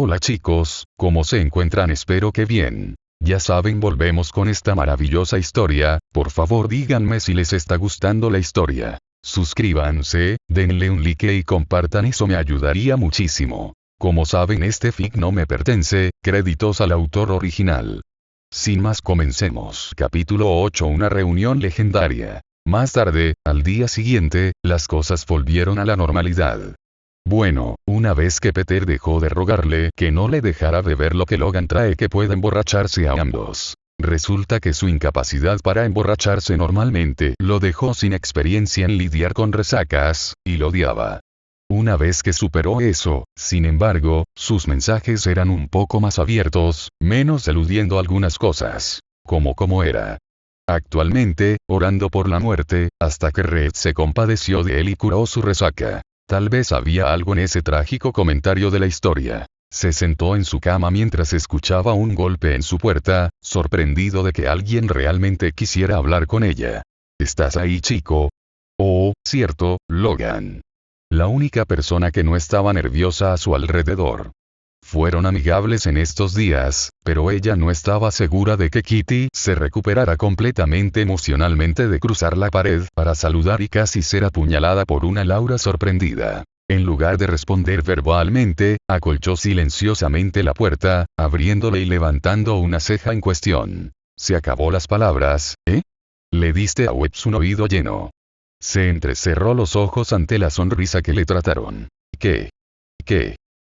Hola chicos, ¿cómo se encuentran? Espero que bien. Ya saben, volvemos con esta maravillosa historia. Por favor díganme si les está gustando la historia. Suscríbanse, denle un like y compartan, eso me ayudaría muchísimo. Como saben, este fic no me pertenece, créditos al autor original. Sin más, comencemos. Capítulo 8. Una reunión legendaria. Más tarde, al día siguiente, las cosas volvieron a la normalidad. Bueno, una vez que Peter dejó de rogarle que no le dejara beber lo que Logan trae que pueda emborracharse a ambos. Resulta que su incapacidad para emborracharse normalmente lo dejó sin experiencia en lidiar con resacas, y lo odiaba. Una vez que superó eso, sin embargo, sus mensajes eran un poco más abiertos, menos eludiendo algunas cosas. Como era. Actualmente, orando por la muerte, hasta que Red se compadeció de él y curó su resaca. Tal vez había algo en ese trágico comentario de la historia. Se sentó en su cama mientras escuchaba un golpe en su puerta, sorprendido de que alguien realmente quisiera hablar con ella. ¿Estás ahí, chico? Oh, cierto, Logan. La única persona que no estaba nerviosa a su alrededor. Fueron amigables en estos días, pero ella no estaba segura de que Kitty se recuperara completamente emocionalmente de cruzar la pared para saludar y casi ser apuñalada por una Laura sorprendida. En lugar de responder verbalmente, acolchó silenciosamente la puerta, abriéndole y levantando una ceja en cuestión. Se acabó las palabras, ¿eh? Le diste a Webbs un oído lleno. Se entrecerró los ojos ante la sonrisa que le trataron. ¿Qué?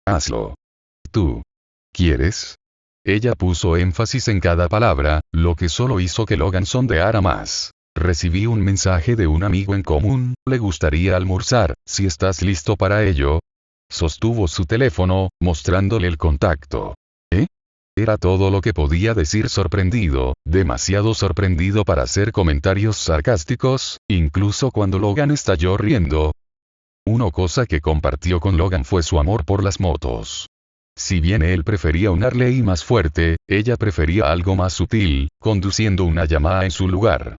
Hazlo. ¿Tú quieres? Ella puso énfasis en cada palabra, lo que solo hizo que Logan sondeara más. Recibí un mensaje de un amigo en común, le gustaría almorzar, si estás listo para ello. Sostuvo su teléfono, mostrándole el contacto. ¿Eh? Era todo lo que podía decir, sorprendido, demasiado sorprendido para hacer comentarios sarcásticos, incluso cuando Logan estalló riendo. Una cosa que compartió con Logan fue su amor por las motos. Si bien él prefería un Harley más fuerte, ella prefería algo más sutil, conduciendo una Yamaha en su lugar.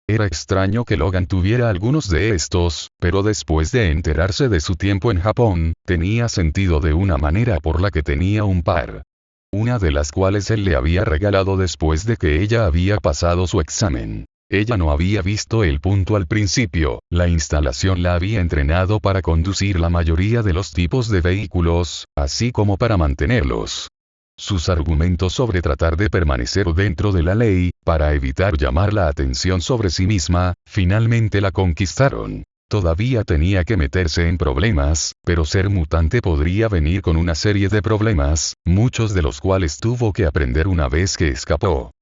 Era extraño que Logan tuviera algunos de estos, pero después de enterarse de su tiempo en Japón, tenía sentido de una manera por la que tenía un par. Una de las cuales él le había regalado después de que ella había pasado su examen. Ella no había visto el punto al principio, la instalación la había entrenado para conducir la mayoría de los tipos de vehículos, así como para mantenerlos. Sus argumentos sobre tratar de permanecer dentro de la ley, para evitar llamar la atención sobre sí misma, finalmente la conquistaron. Todavía tenía que meterse en problemas, pero ser mutante podría venir con una serie de problemas, muchos de los cuales tuvo que aprender una vez que escapó.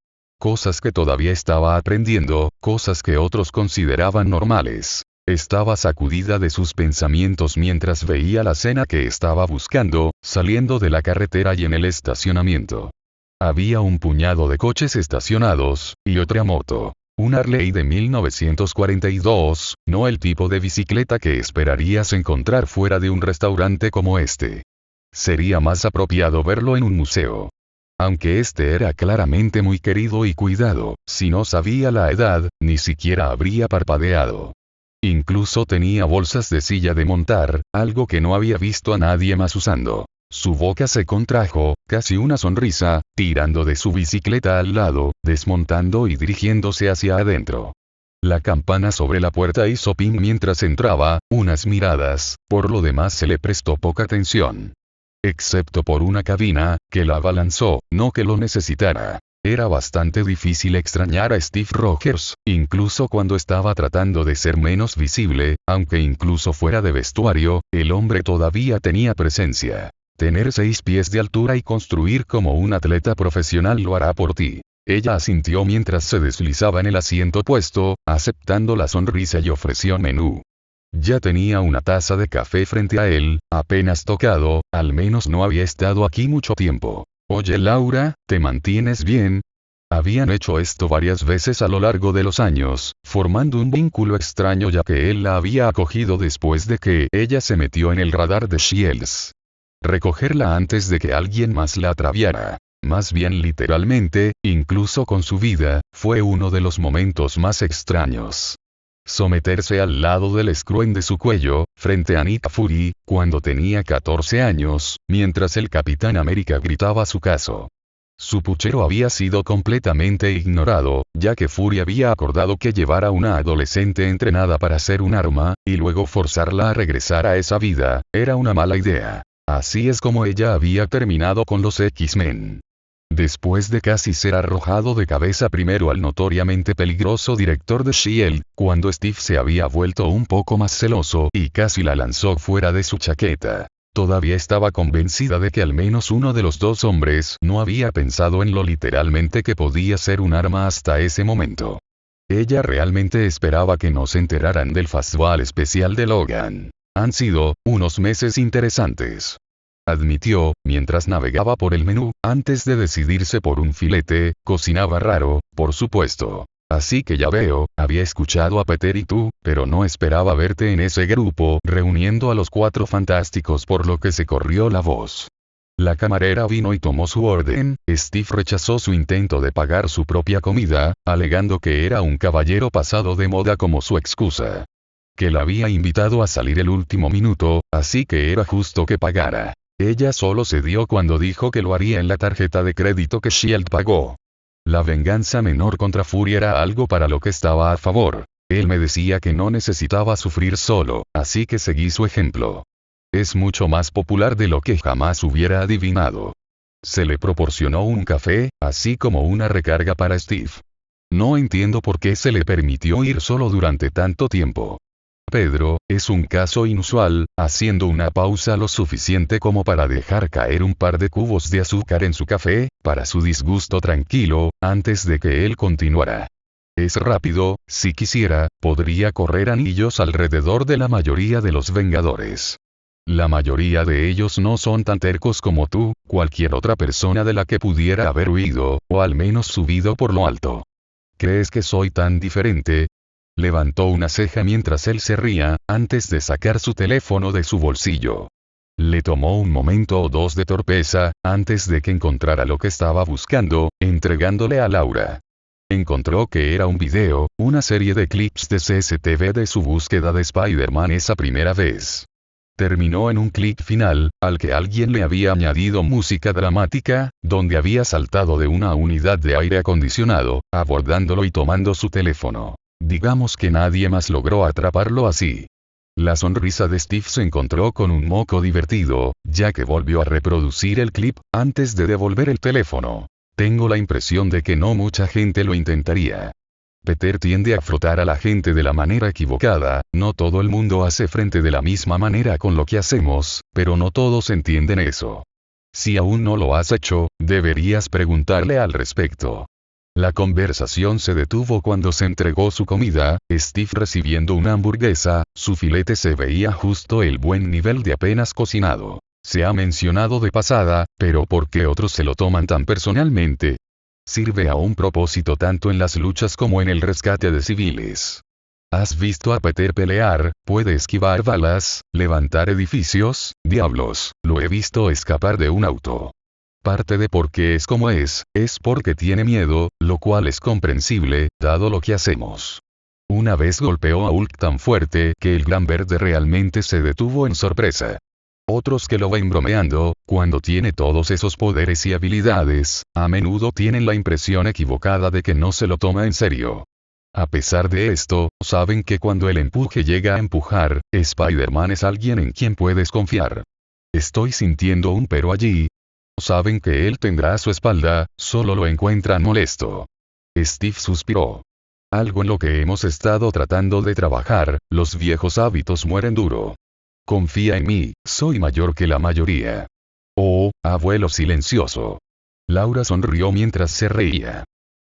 Cosas que todavía estaba aprendiendo, cosas que otros consideraban normales. Estaba sacudida de sus pensamientos mientras veía la cena que estaba buscando, saliendo de la carretera y en el estacionamiento. Había un puñado de coches estacionados, y otra moto. Un Harley de 1942, no el tipo de bicicleta que esperarías encontrar fuera de un restaurante como este. Sería más apropiado verlo en un museo. Aunque este era claramente muy querido y cuidado, si no sabía la edad, ni siquiera habría parpadeado. Incluso tenía bolsas de silla de montar, algo que no había visto a nadie más usando. Su boca se contrajo, casi una sonrisa, tirando de su bicicleta al lado, desmontando y dirigiéndose hacia adentro. La campana sobre la puerta hizo ping mientras entraba, unas miradas, por lo demás se le prestó poca atención. Excepto por una cabina, que la abalanzó, no que lo necesitara. Era bastante difícil extrañar a Steve Rogers, incluso cuando estaba tratando de ser menos visible, aunque incluso fuera de vestuario, el hombre todavía tenía presencia. Tener 6 pies de altura y construir como un atleta profesional lo hará por ti. Ella asintió mientras se deslizaba en el asiento opuesto, aceptando la sonrisa y ofreció menú. Ya tenía una taza de café frente a él, apenas tocado, al menos no había estado aquí mucho tiempo. Oye Laura, ¿te mantienes bien? Habían hecho esto varias veces a lo largo de los años, formando un vínculo extraño ya que él la había acogido después de que ella se metió en el radar de Shields. Recogerla antes de que alguien más la atraviara. Más bien literalmente, incluso con su vida, fue uno de los momentos más extraños. someterse al lado del escruén de su cuello, frente a Nick Fury, cuando tenía 14 años, mientras el Capitán América gritaba su caso. Su puchero había sido completamente ignorado, ya que Fury había acordado que llevar a una adolescente entrenada para ser un arma, y luego forzarla a regresar a esa vida, era una mala idea. Así es como ella había terminado con los X-Men. Después de casi ser arrojado de cabeza primero al notoriamente peligroso director de S.H.I.E.L.D., cuando Steve se había vuelto un poco más celoso y casi la lanzó fuera de su chaqueta. Todavía estaba convencida de que al menos uno de los dos hombres no había pensado en lo literalmente que podía ser un arma hasta ese momento. Ella realmente esperaba que no se enteraran del fastball especial de Logan. Han sido unos meses interesantes, admitió, mientras navegaba por el menú, antes de decidirse por un filete. Cocinaba raro, por supuesto. Así que ya veo, había escuchado a Peter y tú, pero no esperaba verte en ese grupo reuniendo a los Cuatro Fantásticos, por lo que se corrió la voz. La camarera vino y tomó su orden. Steve rechazó su intento de pagar su propia comida, alegando que era un caballero pasado de moda como su excusa. Que la había invitado a salir el último minuto, así que era justo que pagara. Ella solo cedió cuando dijo que lo haría en la tarjeta de crédito que S.H.I.E.L.D. pagó. La venganza menor contra Fury era algo para lo que estaba a favor. Él me decía que no necesitaba sufrir solo, así que seguí su ejemplo. Es mucho más popular de lo que jamás hubiera adivinado. Se le proporcionó un café, así como una recarga para Steve. No entiendo por qué se le permitió ir solo durante tanto tiempo. Pedro, es un caso inusual, haciendo una pausa lo suficiente como para dejar caer un par de cubos de azúcar en su café, para su disgusto tranquilo, antes de que él continuara. Es rápido, si quisiera, podría correr anillos alrededor de la mayoría de los Vengadores. La mayoría de ellos no son tan tercos como tú, cualquier otra persona de la que pudiera haber huido, o al menos subido por lo alto. ¿Crees que soy tan diferente? Levantó una ceja mientras él se ría, antes de sacar su teléfono de su bolsillo. Le tomó un momento o dos de torpeza, antes de que encontrara lo que estaba buscando, entregándole a Laura. Encontró que era un video, una serie de clips de CCTV de su búsqueda de Spider-Man esa primera vez. Terminó en un clip final, al que alguien le había añadido música dramática, donde había saltado de una unidad de aire acondicionado, abordándolo y tomando su teléfono. Digamos que nadie más logró atraparlo así. La sonrisa de Steve se encontró con un moco divertido, ya que volvió a reproducir el clip, antes de devolver el teléfono. Tengo la impresión de que no mucha gente lo intentaría. Peter tiende a frotar a la gente de la manera equivocada, no todo el mundo hace frente de la misma manera con lo que hacemos, pero no todos entienden eso. Si aún no lo has hecho, deberías preguntarle al respecto. La conversación se detuvo cuando se entregó su comida, Steve recibiendo una hamburguesa, su filete se veía justo el buen nivel de apenas cocinado. Se ha mencionado de pasada, pero ¿por qué otros se lo toman tan personalmente? Sirve a un propósito tanto en las luchas como en el rescate de civiles. ¿Has visto a Peter pelear? Puede esquivar balas, levantar edificios, diablos, lo he visto escapar de un auto. Parte de por qué es como es porque tiene miedo, lo cual es comprensible, dado lo que hacemos. Una vez golpeó a Hulk tan fuerte que el Gran Verde realmente se detuvo en sorpresa. Otros que lo ven bromeando, cuando tiene todos esos poderes y habilidades, a menudo tienen la impresión equivocada de que no se lo toma en serio. A pesar de esto, saben que cuando el empuje llega a empujar, Spider-Man es alguien en quien puedes confiar. Estoy sintiendo un pero allí. Saben que él tendrá a su espalda, solo lo encuentran molesto. Steve suspiró. Algo en lo que hemos estado tratando de trabajar, los viejos hábitos mueren duro. Confía en mí, soy mayor que la mayoría. Oh, abuelo silencioso. Laura sonrió mientras se reía.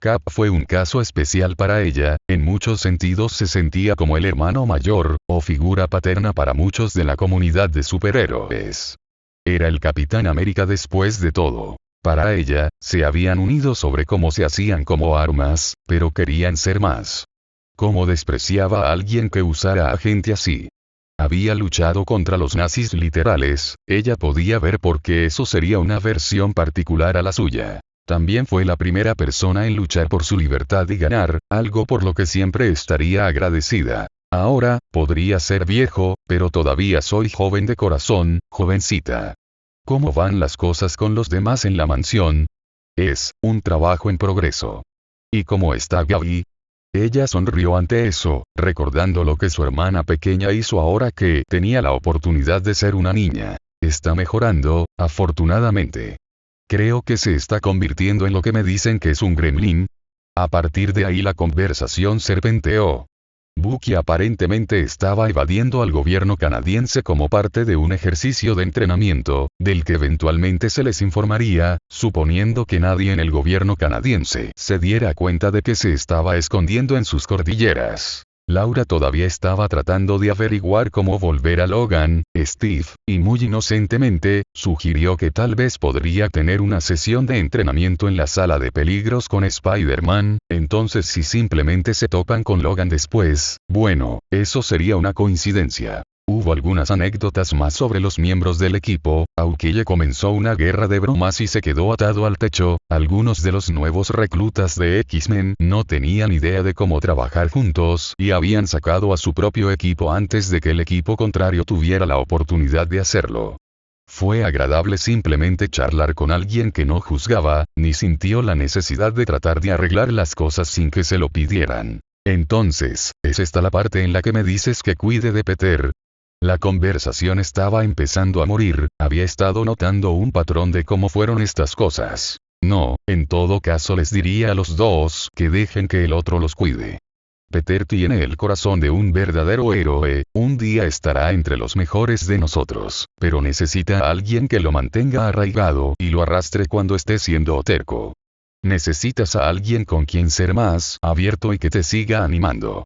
Cap fue un caso especial para ella, en muchos sentidos se sentía como el hermano mayor, o figura paterna para muchos de la comunidad de superhéroes. Era el Capitán América después de todo. Para ella, se habían unido sobre cómo se hacían como armas, pero querían ser más. ¿Cómo despreciaba a alguien que usara a gente así? Había luchado contra los nazis literales, ella podía ver por qué eso sería una versión particular a la suya. También fue la primera persona en luchar por su libertad y ganar, algo por lo que siempre estaría agradecida. Ahora, podría ser viejo, pero todavía soy joven de corazón, jovencita. ¿Cómo van las cosas con los demás en la mansión? Es un trabajo en progreso. ¿Y cómo está Gaby? Ella sonrió ante eso, recordando lo que su hermana pequeña hizo ahora que tenía la oportunidad de ser una niña. Está mejorando, afortunadamente. Creo que se está convirtiendo en lo que me dicen que es un gremlin. A partir de ahí la conversación serpenteó. Bucky aparentemente estaba evadiendo al gobierno canadiense como parte de un ejercicio de entrenamiento, del que eventualmente se les informaría, suponiendo que nadie en el gobierno canadiense se diera cuenta de que se estaba escondiendo en sus cordilleras. Laura todavía estaba tratando de averiguar cómo volver a Logan. Steve, y muy inocentemente, sugirió que tal vez podría tener una sesión de entrenamiento en la sala de peligros con Spider-Man, entonces si simplemente se topan con Logan después, bueno, eso sería una coincidencia. Hubo algunas anécdotas más sobre los miembros del equipo, Aukeye comenzó una guerra de bromas y se quedó atado al techo. Algunos de los nuevos reclutas de X-Men no tenían idea de cómo trabajar juntos y habían sacado a su propio equipo antes de que el equipo contrario tuviera la oportunidad de hacerlo. Fue agradable simplemente charlar con alguien que no juzgaba, ni sintió la necesidad de tratar de arreglar las cosas sin que se lo pidieran. Entonces, ¿es esta la parte en la que me dices que cuide de Peter? La conversación estaba empezando a morir, había estado notando un patrón de cómo fueron estas cosas. No, en todo caso les diría a los dos que dejen que el otro los cuide. Peter tiene el corazón de un verdadero héroe, un día estará entre los mejores de nosotros, pero necesita a alguien que lo mantenga arraigado y lo arrastre cuando esté siendo terco. Necesitas a alguien con quien ser más abierto y que te siga animando.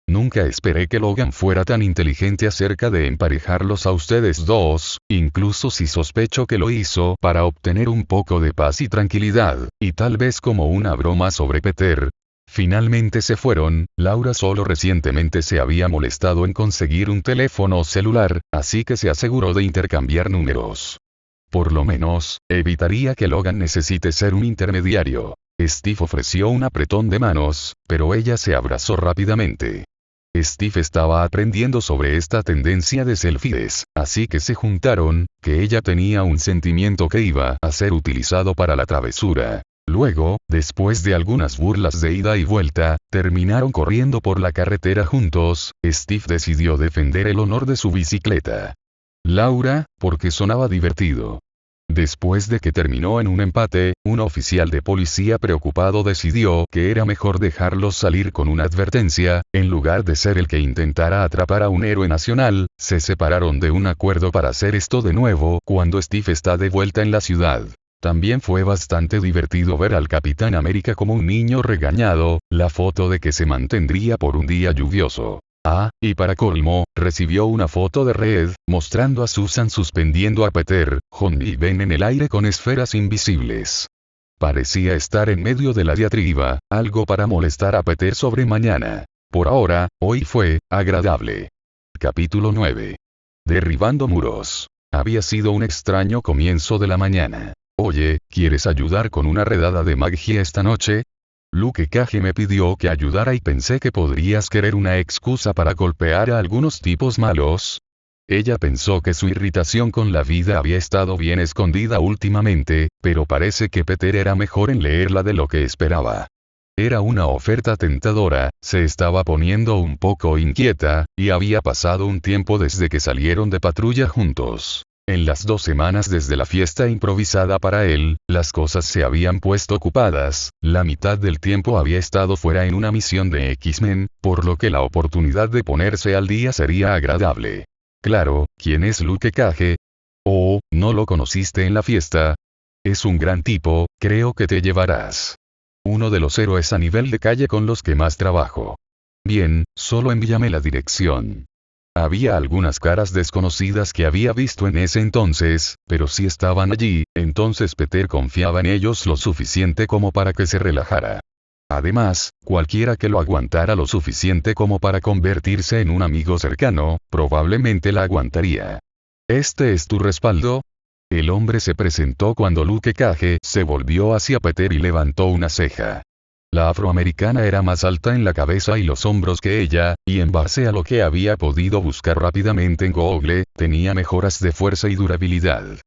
Nunca esperé que Logan fuera tan inteligente acerca de emparejarlos a ustedes dos, incluso si sospecho que lo hizo para obtener un poco de paz y tranquilidad, y tal vez como una broma sobre Peter. Finalmente se fueron. Laura solo recientemente se había molestado en conseguir un teléfono celular, así que se aseguró de intercambiar números. Por lo menos, evitaría que Logan necesite ser un intermediario. Steve ofreció un apretón de manos, pero ella se abrazó rápidamente. Steve estaba aprendiendo sobre esta tendencia de selfies, así que se juntaron, que ella tenía un sentimiento que iba a ser utilizado para la travesura. Luego, después de algunas burlas de ida y vuelta, terminaron corriendo por la carretera juntos. Steve decidió defender el honor de su bicicleta. Laura, porque sonaba divertido. Después de que terminó en un empate, un oficial de policía preocupado decidió que era mejor dejarlos salir con una advertencia, en lugar de ser el que intentara atrapar a un héroe nacional. Se separaron de un acuerdo para hacer esto de nuevo cuando Steve está de vuelta en la ciudad. También fue bastante divertido ver al Capitán América como un niño regañado, la foto de que se mantendría por un día lluvioso. Ah, y para colmo, recibió una foto de Red, mostrando a Susan suspendiendo a Peter, John y Ben en el aire con esferas invisibles. Parecía estar en medio de la diatriba, algo para molestar a Peter sobre mañana. Por ahora, hoy fue agradable. Capítulo 9. Derribando muros. Había sido un extraño comienzo de la mañana. Oye, ¿quieres ayudar con una redada de magia esta noche? Luke Cage me pidió que ayudara y pensé que podrías querer una excusa para golpear a algunos tipos malos. Ella pensó que su irritación con la vida había estado bien escondida últimamente, pero parece que Peter era mejor en leerla de lo que esperaba. Era una oferta tentadora, se estaba poniendo un poco inquieta, y había pasado un tiempo desde que salieron de patrulla juntos. En las 2 semanas desde la fiesta improvisada para él, las cosas se habían puesto ocupadas, la mitad del tiempo había estado fuera en una misión de X-Men, por lo que la oportunidad de ponerse al día sería agradable. Claro, ¿quién es Luke Cage? Oh, ¿no lo conociste en la fiesta? Es un gran tipo, creo que te llevarás. Uno de los héroes a nivel de calle con los que más trabajo. Bien, solo envíame la dirección. Había algunas caras desconocidas que había visto en ese entonces, pero si estaban allí, entonces Peter confiaba en ellos lo suficiente como para que se relajara. Además, cualquiera que lo aguantara lo suficiente como para convertirse en un amigo cercano, probablemente la aguantaría. ¿Este es tu respaldo? El hombre se presentó cuando Luke Cage se volvió hacia Peter y levantó una ceja. La afroamericana era más alta en la cabeza y los hombros que ella, y en base a lo que había podido buscar rápidamente en Google, tenía mejoras de fuerza y durabilidad.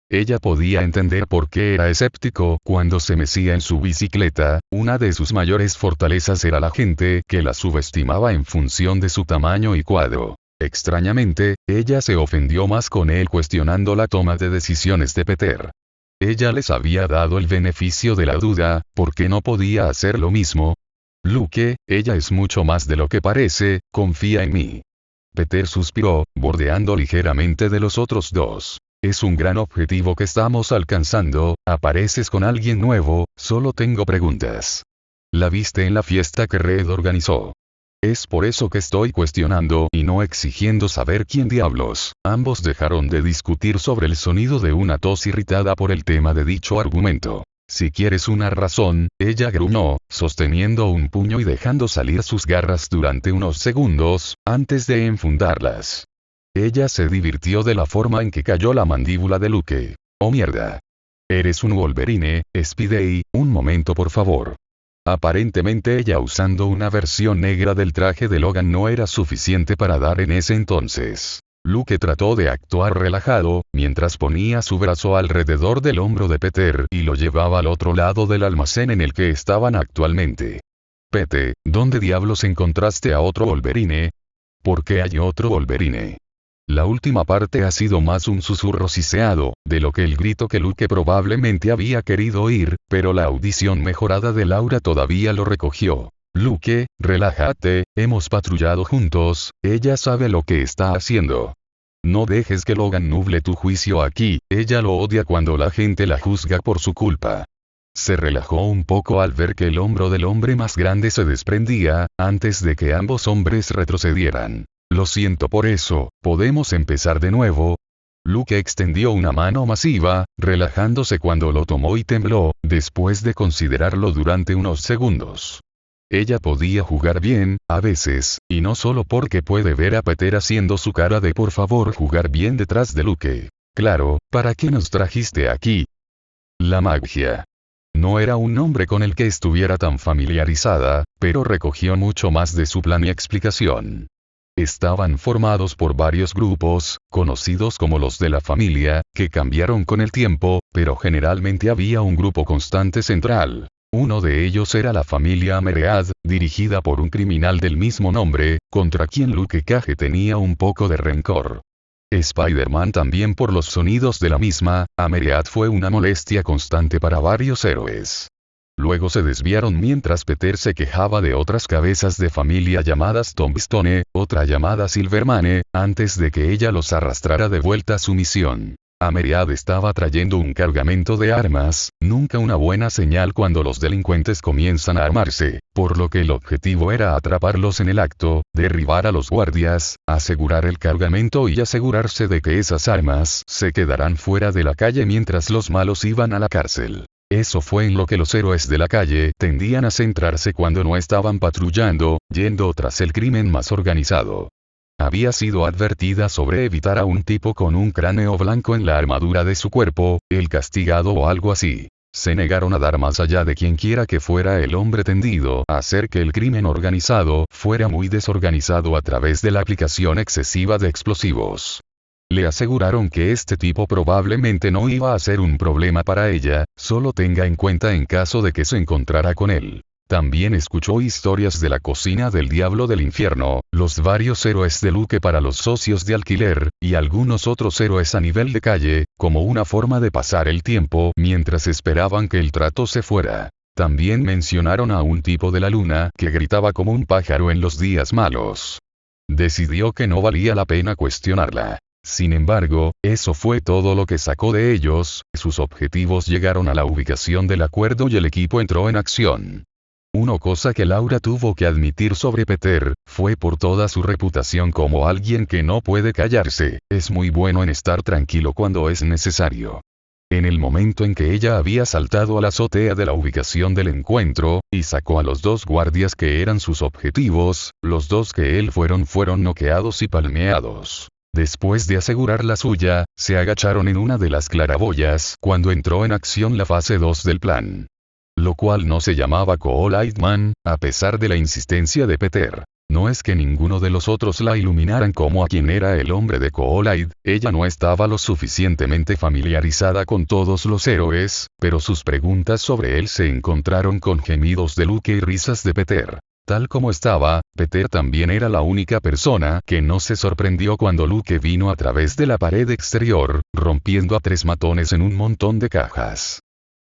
Ella podía entender por qué era escéptico cuando se mecía en su bicicleta. Una de sus mayores fortalezas era la gente que la subestimaba en función de su tamaño y cuadro. Extrañamente, ella se ofendió más con él cuestionando la toma de decisiones de Peter. Ella les había dado el beneficio de la duda, ¿por qué no podía hacer lo mismo? Luke, ella es mucho más de lo que parece, confía en mí. Peter suspiró, bordeando ligeramente de los otros dos. Es un gran objetivo que estamos alcanzando, apareces con alguien nuevo, solo tengo preguntas. La viste en la fiesta que Red organizó. Es por eso que estoy cuestionando y no exigiendo saber quién diablos. Ambos dejaron de discutir sobre el sonido de una tos irritada por el tema de dicho argumento. Si quieres una razón, ella gruñó, sosteniendo un puño y dejando salir sus garras durante unos segundos, antes de enfundarlas. Ella se divirtió de la forma en que cayó la mandíbula de Luke. Oh mierda. Eres un Wolverine, Spidey, un momento por favor. Aparentemente ella usando una versión negra del traje de Logan no era suficiente para dar en ese entonces. Luke trató de actuar relajado, mientras ponía su brazo alrededor del hombro de Peter y lo llevaba al otro lado del almacén en el que estaban actualmente. Pete, ¿dónde diablos encontraste a otro Wolverine? ¿Por qué hay otro Wolverine? La última parte ha sido más un susurro siseado, de lo que el grito que Luke probablemente había querido oír, pero la audición mejorada de Laura todavía lo recogió. Luke, relájate, hemos patrullado juntos, ella sabe lo que está haciendo. No dejes que Logan nuble tu juicio aquí, ella lo odia cuando la gente la juzga por su culpa. Se relajó un poco al ver que el hombro del hombre más grande se desprendía, antes de que ambos hombres retrocedieran. Lo siento por eso, ¿podemos empezar de nuevo? Luke extendió una mano masiva, relajándose cuando lo tomó y tembló, después de considerarlo durante unos segundos. Ella podía jugar bien, a veces, y no solo porque puede ver a Peter haciendo su cara de por favor jugar bien detrás de Luke. Claro, ¿para qué nos trajiste aquí? La magia. No era un nombre con el que estuviera tan familiarizada, pero recogió mucho más de su plan y explicación. Estaban formados por varios grupos, conocidos como los de la familia, que cambiaron con el tiempo, pero generalmente había un grupo constante central. Uno de ellos era la familia Ameread, dirigida por un criminal del mismo nombre, contra quien Luke Cage tenía un poco de rencor. Spider-Man también por los sonidos de la misma, Ameread fue una molestia constante para varios héroes. Luego se desviaron mientras Peter se quejaba de otras cabezas de familia llamadas Tombstone, otra llamada Silvermane, antes de que ella los arrastrara de vuelta a su misión. Ameread estaba trayendo un cargamento de armas, nunca una buena señal cuando los delincuentes comienzan a armarse, por lo que el objetivo era atraparlos en el acto, derribar a los guardias, asegurar el cargamento y asegurarse de que esas armas se quedarán fuera de la calle mientras los malos iban a la cárcel. Eso fue en lo que los héroes de la calle tendían a centrarse cuando no estaban patrullando, yendo tras el crimen más organizado. Había sido advertida sobre evitar a un tipo con un cráneo blanco en la armadura de su cuerpo, el castigado o algo así. Se negaron a dar más allá de quienquiera que fuera el hombre tendido a hacer que el crimen organizado fuera muy desorganizado a través de la aplicación excesiva de explosivos. Le aseguraron que este tipo probablemente no iba a ser un problema para ella, solo tenga en cuenta en caso de que se encontrara con él. También escuchó historias de la cocina del diablo del infierno, los varios héroes de Luke para los socios de alquiler, y algunos otros héroes a nivel de calle, como una forma de pasar el tiempo mientras esperaban que el trato se fuera. También mencionaron a un tipo de la luna que gritaba como un pájaro en los días malos. Decidió que no valía la pena cuestionarla. Sin embargo, eso fue todo lo que sacó de ellos, sus objetivos llegaron a la ubicación del acuerdo y el equipo entró en acción. Una cosa que Laura tuvo que admitir sobre Peter, fue por toda su reputación como alguien que no puede callarse, es muy bueno en estar tranquilo cuando es necesario. En el momento en que ella había saltado a la azotea de la ubicación del encuentro, y sacó a los dos guardias que eran sus objetivos, los dos que él fueron noqueados y palmeados. Después de asegurar la suya, se agacharon en una de las claraboyas cuando entró en acción la fase 2 del plan. Lo cual no se llamaba Kool-Aid Man, a pesar de la insistencia de Peter. No es que ninguno de los otros la iluminaran como a quien era el hombre de Kool-Aid, ella no estaba lo suficientemente familiarizada con todos los héroes, pero sus preguntas sobre él se encontraron con gemidos de Luke y risas de Peter. Tal como estaba, Peter también era la única persona que no se sorprendió cuando Luke vino a través de la pared exterior, rompiendo a 3 matones en un montón de cajas.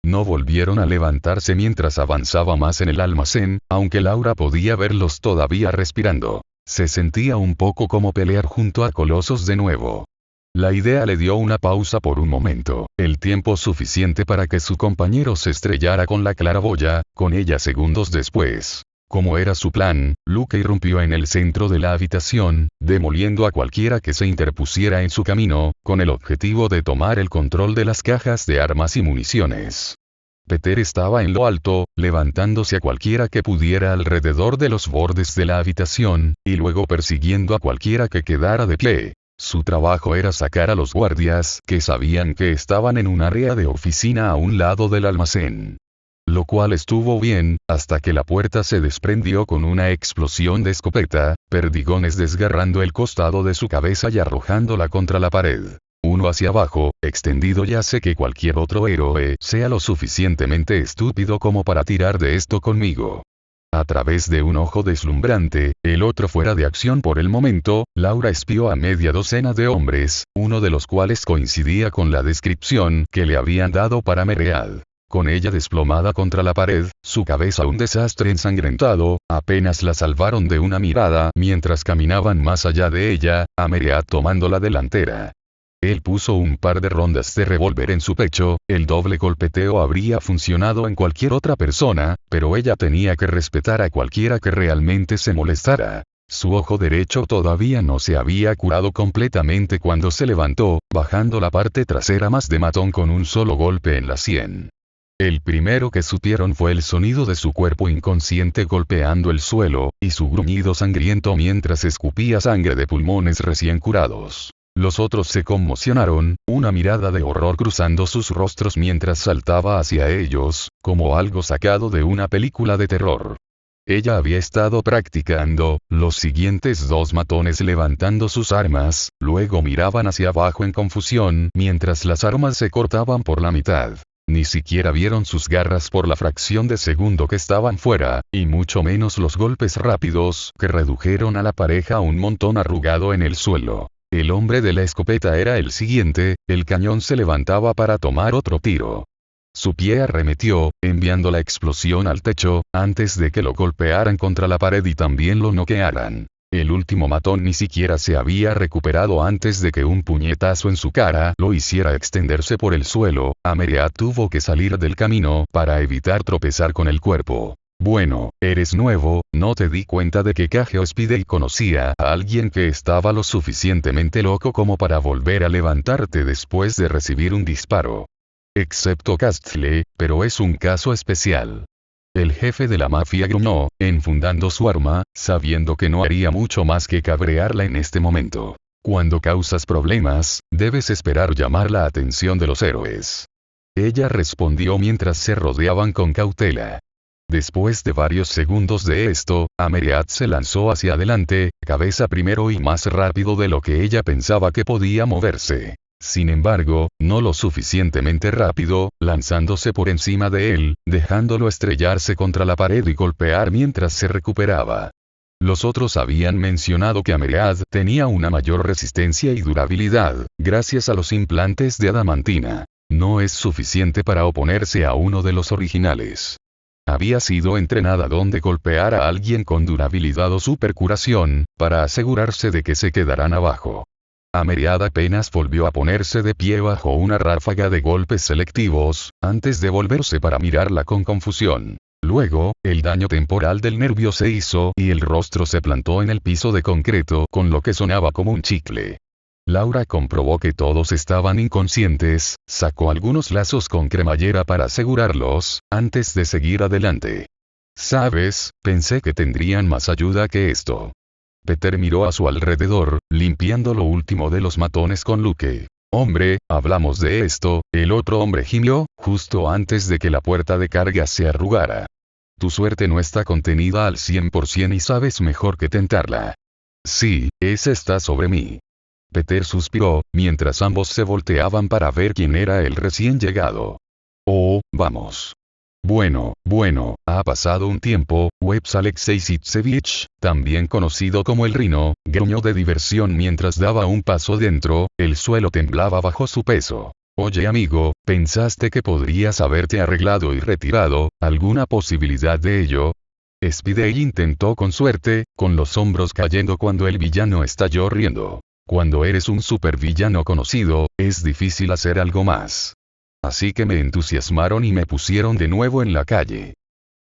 No volvieron a levantarse mientras avanzaba más en el almacén, aunque Laura podía verlos todavía respirando. Se sentía un poco como pelear junto a colosos de nuevo. La idea le dio una pausa por un momento, el tiempo suficiente para que su compañero se estrellara con la claraboya, con ella segundos después. Como era su plan, Luke irrumpió en el centro de la habitación, demoliendo a cualquiera que se interpusiera en su camino, con el objetivo de tomar el control de las cajas de armas y municiones. Peter estaba en lo alto, levantándose a cualquiera que pudiera alrededor de los bordes de la habitación, y luego persiguiendo a cualquiera que quedara de pie. Su trabajo era sacar a los guardias que sabían que estaban en un área de oficina a un lado del almacén. Lo cual estuvo bien, hasta que la puerta se desprendió con una explosión de escopeta, perdigones desgarrando el costado de su cabeza y arrojándola contra la pared. Uno hacia abajo, extendido. Ya sé que cualquier otro héroe sea lo suficientemente estúpido como para tirar de esto conmigo. A través de un ojo deslumbrante, el otro fuera de acción por el momento, Laura espió a media docena de hombres, uno de los cuales coincidía con la descripción que le habían dado para Meread. Con ella desplomada contra la pared, su cabeza un desastre ensangrentado, apenas la salvaron de una mirada mientras caminaban más allá de ella, a Meread tomando la delantera. Él puso un par de rondas de revólver en su pecho, el doble golpeteo habría funcionado en cualquier otra persona, pero ella tenía que respetar a cualquiera que realmente se molestara. Su ojo derecho todavía no se había curado completamente cuando se levantó, bajando la parte trasera más de matón con un solo golpe en la sien. El primero que supieron fue el sonido de su cuerpo inconsciente golpeando el suelo, y su gruñido sangriento mientras escupía sangre de pulmones recién curados. Los otros se conmocionaron, una mirada de horror cruzando sus rostros mientras saltaba hacia ellos, como algo sacado de una película de terror. Ella había estado practicando, los siguientes 2 matones levantando sus armas, luego miraban hacia abajo en confusión mientras las armas se cortaban por la mitad. Ni siquiera vieron sus garras por la fracción de segundo que estaban fuera, y mucho menos los golpes rápidos que redujeron a la pareja a un montón arrugado en el suelo. El hombre de la escopeta era el siguiente, el cañón se levantaba para tomar otro tiro. Su pie arremetió, enviando la explosión al techo, antes de que lo golpearan contra la pared y también lo noquearan. El último matón ni siquiera se había recuperado antes de que un puñetazo en su cara lo hiciera extenderse por el suelo. Meread tuvo que salir del camino para evitar tropezar con el cuerpo. Bueno, eres nuevo, no te di cuenta de que Cageospidey conocía a alguien que estaba lo suficientemente loco como para volver a levantarte después de recibir un disparo. Excepto Castle, pero es un caso especial. El jefe de la mafia gruñó, enfundando su arma, sabiendo que no haría mucho más que cabrearla en este momento. Cuando causas problemas, debes esperar llamar la atención de los héroes. Ella respondió mientras se rodeaban con cautela. Después de varios segundos de esto, Meread se lanzó hacia adelante, cabeza primero y más rápido de lo que ella pensaba que podía moverse. Sin embargo, no lo suficientemente rápido, lanzándose por encima de él, dejándolo estrellarse contra la pared y golpear mientras se recuperaba. Los otros habían mencionado que Meread tenía una mayor resistencia y durabilidad, gracias a los implantes de adamantina. No es suficiente para oponerse a uno de los originales. Había sido entrenada donde golpear a alguien con durabilidad o supercuración, para asegurarse de que se quedaran abajo. Meread apenas volvió a ponerse de pie bajo una ráfaga de golpes selectivos, antes de volverse para mirarla con confusión. Luego, el daño temporal del nervio se hizo y el rostro se plantó en el piso de concreto con lo que sonaba como un chicle. Laura comprobó que todos estaban inconscientes, sacó algunos lazos con cremallera para asegurarlos, antes de seguir adelante. ¿Sabes? Pensé que tendrían más ayuda que esto. Peter miró a su alrededor, limpiando lo último de los matones con Luke. Hombre, hablamos de esto, el otro hombre gimió, justo antes de que la puerta de carga se arrugara. Tu suerte no está contenida al 100% y sabes mejor que tentarla. Sí, esa está sobre mí. Peter suspiró, mientras ambos se volteaban para ver quién era el recién llegado. Oh, vamos. Bueno, ha pasado un tiempo. Webs Alexei Sitsevich, también conocido como el Rino, gruñó de diversión mientras daba un paso dentro, el suelo temblaba bajo su peso. Oye amigo, ¿pensaste que podrías haberte arreglado y retirado? ¿Alguna posibilidad de ello? Spidey intentó con suerte, con los hombros cayendo cuando el villano estalló riendo. Cuando eres un supervillano conocido, es difícil hacer algo más. Así que me entusiasmaron y me pusieron de nuevo en la calle.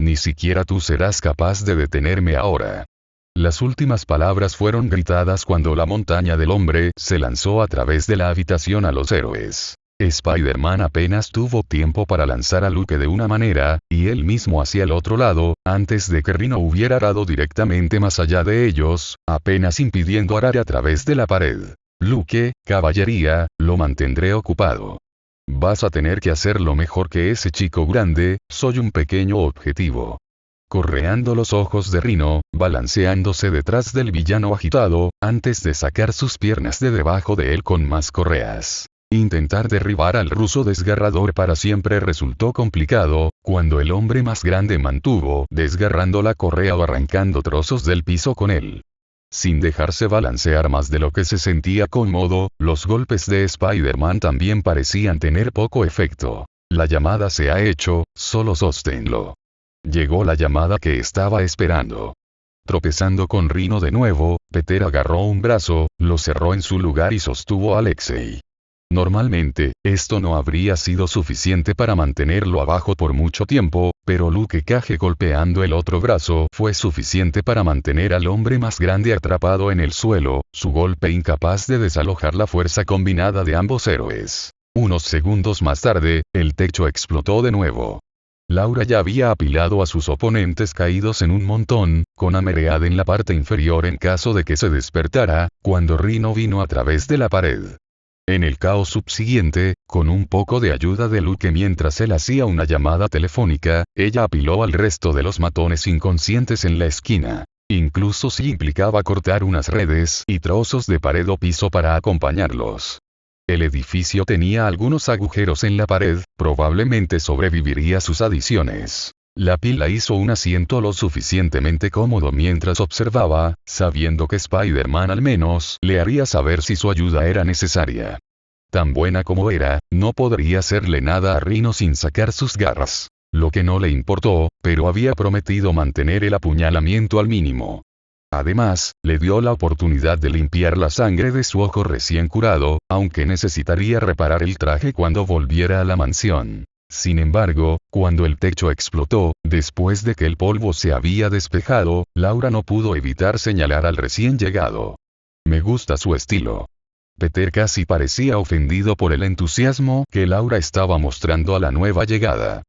Ni siquiera tú serás capaz de detenerme ahora. Las últimas palabras fueron gritadas cuando la montaña del hombre se lanzó a través de la habitación a los héroes. Spider-Man apenas tuvo tiempo para lanzar a Luke de una manera, y él mismo hacia el otro lado, antes de que Rhino hubiera arado directamente más allá de ellos, apenas impidiendo arar a través de la pared. Luke, caballería, lo mantendré ocupado. Vas a tener que hacerlo mejor que ese chico grande, soy un pequeño objetivo. Correando los ojos de Rhino, balanceándose detrás del villano agitado, antes de sacar sus piernas de debajo de él con más correas. Intentar derribar al ruso desgarrador para siempre resultó complicado, cuando el hombre más grande mantuvo desgarrando la correa o arrancando trozos del piso con él. Sin dejarse balancear más de lo que se sentía cómodo, los golpes de Spider-Man también parecían tener poco efecto. La llamada se ha hecho, solo sosténlo. Llegó la llamada que estaba esperando. Tropezando con Rhino de nuevo, Peter agarró un brazo, lo cerró en su lugar y sostuvo a Alexei. Normalmente, esto no habría sido suficiente para mantenerlo abajo por mucho tiempo, pero Luke Cage golpeando el otro brazo fue suficiente para mantener al hombre más grande atrapado en el suelo, su golpe incapaz de desalojar la fuerza combinada de ambos héroes. Unos segundos más tarde, el techo explotó de nuevo. Laura ya había apilado a sus oponentes caídos en un montón, con Ameread en la parte inferior en caso de que se despertara, cuando Rhino vino a través de la pared. En el caos subsiguiente, con un poco de ayuda de Luke mientras él hacía una llamada telefónica, ella apiló al resto de los matones inconscientes en la esquina. Incluso si implicaba cortar unas redes y trozos de pared o piso para acompañarlos. El edificio tenía algunos agujeros en la pared, probablemente sobreviviría sus adiciones. La pila hizo un asiento lo suficientemente cómodo mientras observaba, sabiendo que Spider-Man al menos le haría saber si su ayuda era necesaria. Tan buena como era, no podría hacerle nada a Rhino sin sacar sus garras. Lo que no le importó, pero había prometido mantener el apuñalamiento al mínimo. Además, le dio la oportunidad de limpiar la sangre de su ojo recién curado, aunque necesitaría reparar el traje cuando volviera a la mansión. Sin embargo, cuando el techo explotó, después de que el polvo se había despejado, Laura no pudo evitar señalar al recién llegado. Me gusta su estilo. Peter casi parecía ofendido por el entusiasmo que Laura estaba mostrando a la nueva llegada.